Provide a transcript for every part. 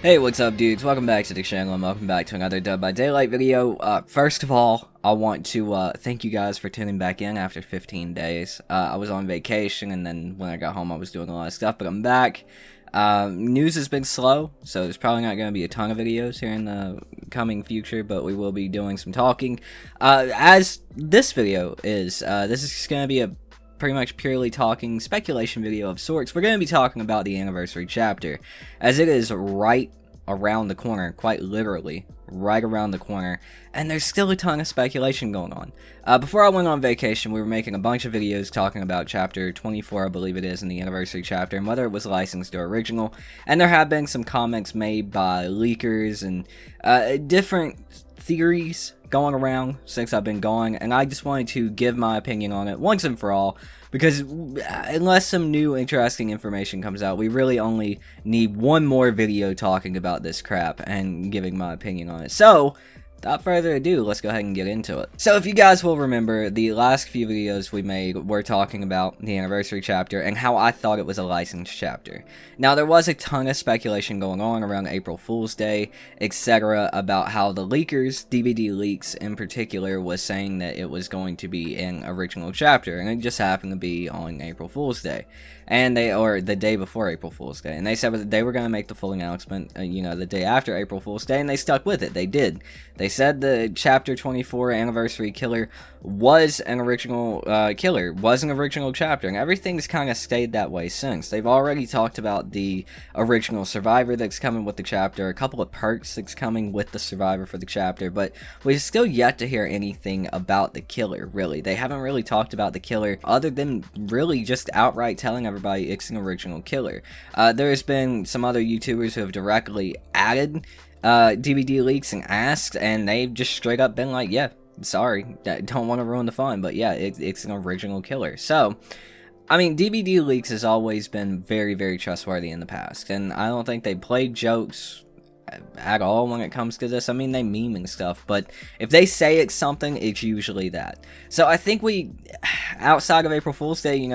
Hey, what's up, dudes? Welcome back to the channel and welcome back to another Dead by Daylight video. First of all, I want to thank you guys for tuning back in after 15 days. I was on vacation, and then when I got home I was doing a lot of stuff, but I'm back. News has been slow, so there's probably not going to be a ton of videos here in the coming future, but we will be doing some talking. As this video is, this is going to be a pretty much purely talking speculation video of sorts. We're going to be talking about the anniversary chapter, as it is right around the corner, quite literally right around the corner, and there's still a ton of speculation going on. Before I went on vacation, we were making a bunch of videos talking about chapter 24, I believe it is, in the anniversary chapter, and whether it was licensed or original, and there have been some comments made by leakers and different theories going around since I've been gone, and I just wanted to give my opinion on it once and for all, because unless some new interesting information comes out, we really only need one more video talking about this crap and giving my opinion on it. So, without further ado, let's go ahead and get into it. So if you guys will remember, the last few videos we made were talking about the anniversary chapter and how I thought it was a licensed chapter. Now, there was a ton of speculation going on around April Fool's Day, etc., about how the leakers, DVD Leaks in particular, was saying that it was going to be an original chapter, and it just happened to be on April Fool's Day. And or the day before April Fool's Day, and they said that they were going to make the full announcement, the day after April Fool's Day, and they stuck with it. They did. They said the chapter 24 anniversary killer was an original was an original chapter, and everything's kind of stayed that way since. They've already talked about the original survivor that's coming with the chapter, a couple of perks that's coming with the survivor for the chapter, but we've still yet to hear anything about the killer, really. They haven't really talked about the killer, other than really just outright telling everybody it's an original killer. There's been some other YouTubers who have directly added DVD Leaks and asked, and they've just straight up been like, yeah, sorry, don't want to ruin the fun, but yeah, it's an original killer. So, I mean, DVD Leaks has always been very, very trustworthy in the past, and I don't think they played jokes at all when it comes to this. I mean, they meme and stuff, but if they say it's something, it's usually that. So I think outside of April Fool's Day,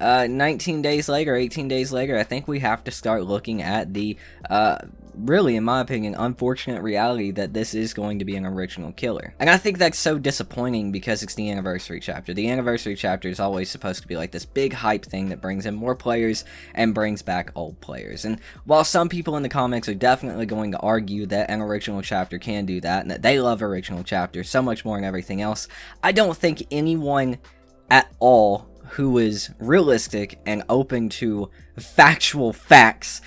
19 days later, 18 days later, I think we have to start looking at the, really, in my opinion, unfortunate reality that this is going to be an original killer. And I think that's so disappointing because it's the anniversary chapter. The anniversary chapter is always supposed to be like this big hype thing that brings in more players and brings back old players. And while some people in the comments are definitely going to argue that an original chapter can do that, and that they love original chapters so much more than everything else, I don't think anyone at all who is realistic and open to factual facts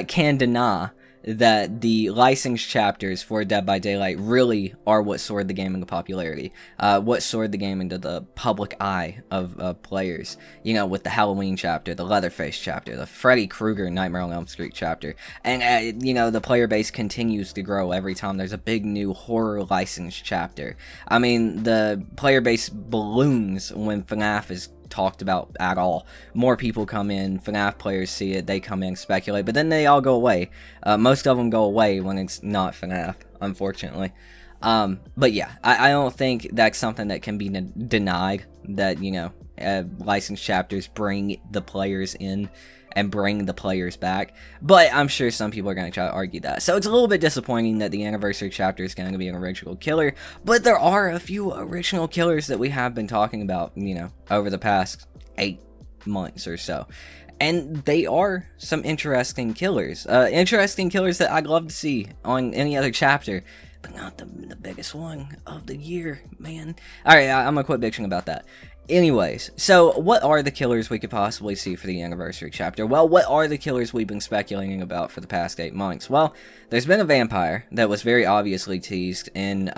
can deny that the licensed chapters for Dead by Daylight really are what soared the game into popularity, what soared the game into the public eye of players, with the Halloween chapter, the Leatherface chapter, the Freddy Krueger Nightmare on Elm Street chapter, and, the player base continues to grow every time there's a big new horror licensed chapter. I mean, the player base balloons when FNAF is talked about at all. More people come in, FNAF players see it, they come in, speculate, but then they all go away. Most of them go away when it's not FNAF, unfortunately. But yeah, I don't think that's something that can be denied, that, licensed chapters bring the players in and bring the players back, but I'm sure some people are going to try to argue that. So it's a little bit disappointing that the anniversary chapter is going to be an original killer, but there are a few original killers that we have been talking about, over the past 8 months or so. And they are some interesting killers. Interesting killers that I'd love to see on any other chapter, but not the biggest one of the year, man. Alright, I'm gonna quit bitching about that. Anyways, so what are the killers we could possibly see for the anniversary chapter? Well, what are the killers we've been speculating about for the past 8 months? Well, there's been a vampire that was very obviously teased in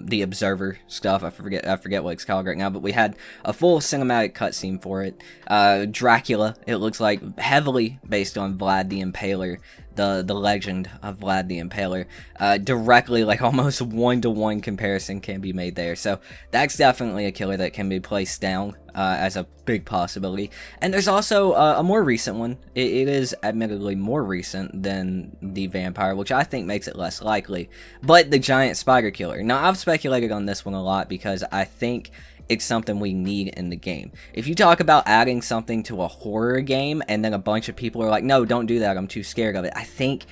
the Observer stuff. I forget what it's called right now, but we had a full cinematic cutscene for it. Dracula, it looks like heavily based on Vlad the Impaler, the legend of Vlad the Impaler. Directly, like almost one-to-one comparison can be made there. So that's definitely a killer that can be placed down as a big possibility. And there's also a more recent one. It is admittedly more recent than the vampire, which I think makes it less likely, but the giant spider killer. Now, I've speculated on this one a lot because I think it's something we need in the game. If you talk about adding something to a horror game and then a bunch of people are like, no, don't do that, I'm too scared of it, I think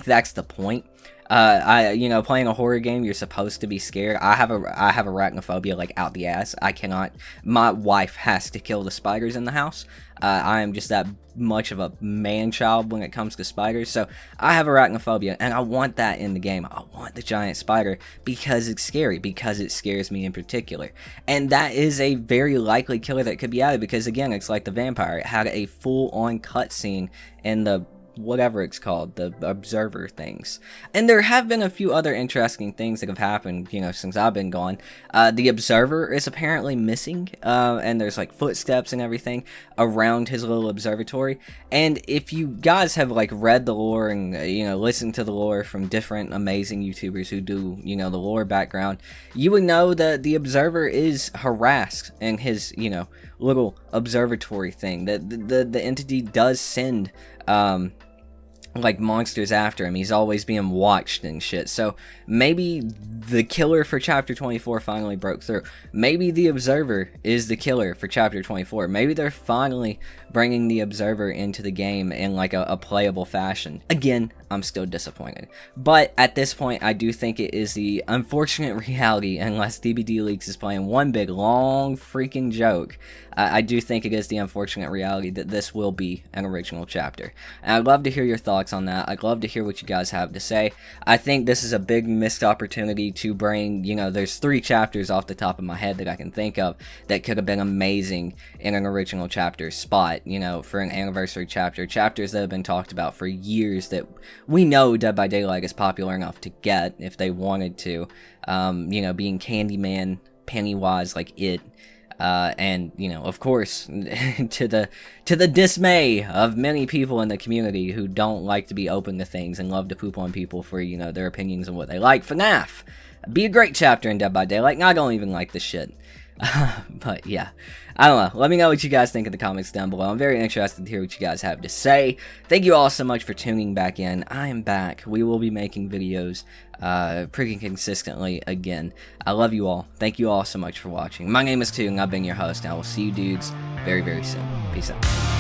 that's the point. Playing a horror game, you're supposed to be scared. I have arachnophobia like out the ass. I cannot. My wife has to kill the spiders in the house. I am just that much of a man-child when it comes to spiders. So I have arachnophobia, and I want that in the game. I want the giant spider because it's scary, because it scares me in particular. And that is a very likely killer that could be added because, again, it's like the vampire. It had a full-on cutscene in the whatever it's called, the observer things. And there have been a few other interesting things that have happened, since I've been gone. The observer is apparently missing, and there's like footsteps and everything around his little observatory. And if you guys have like read the lore and, listened to the lore from different amazing YouTubers who do, the lore background, you would know that the observer is harassed in his, little observatory thing. That the entity does send, like monsters after him. He's always being watched and shit. So maybe the killer for chapter 24 finally broke through. Maybe the observer is the killer for chapter 24. Maybe they're finally bringing the observer into the game in like a playable fashion. Again, I'm still disappointed. But at this point, I do think it is the unfortunate reality, unless DBD Leaks is playing one big long freaking joke, I do think it is the unfortunate reality that this will be an original chapter. And I'd love to hear your thoughts on that. I'd love to hear what you guys have to say. I think this is a big missed opportunity to bring, there's 3 chapters off the top of my head that I can think of that could have been amazing in an original chapter spot, for an anniversary chapter. Chapters that have been talked about for years that we know Dead by Daylight is popular enough to get if they wanted to. Being Candyman, Pennywise, like it. And of course, to the dismay of many people in the community who don't like to be open to things and love to poop on people for their opinions and what they like, FNAF be a great chapter in Dead by Daylight, and I don't even like this shit. But yeah, I don't know. Let me know what you guys think in the comments down below. I'm very interested to hear what you guys have to say. Thank you all so much for tuning back in. I am back. We will be making videos pretty consistently again. I love you all. Thank you all so much for watching. My name is Toon, and I've been your host, and I will see you dudes very, very soon. Peace out.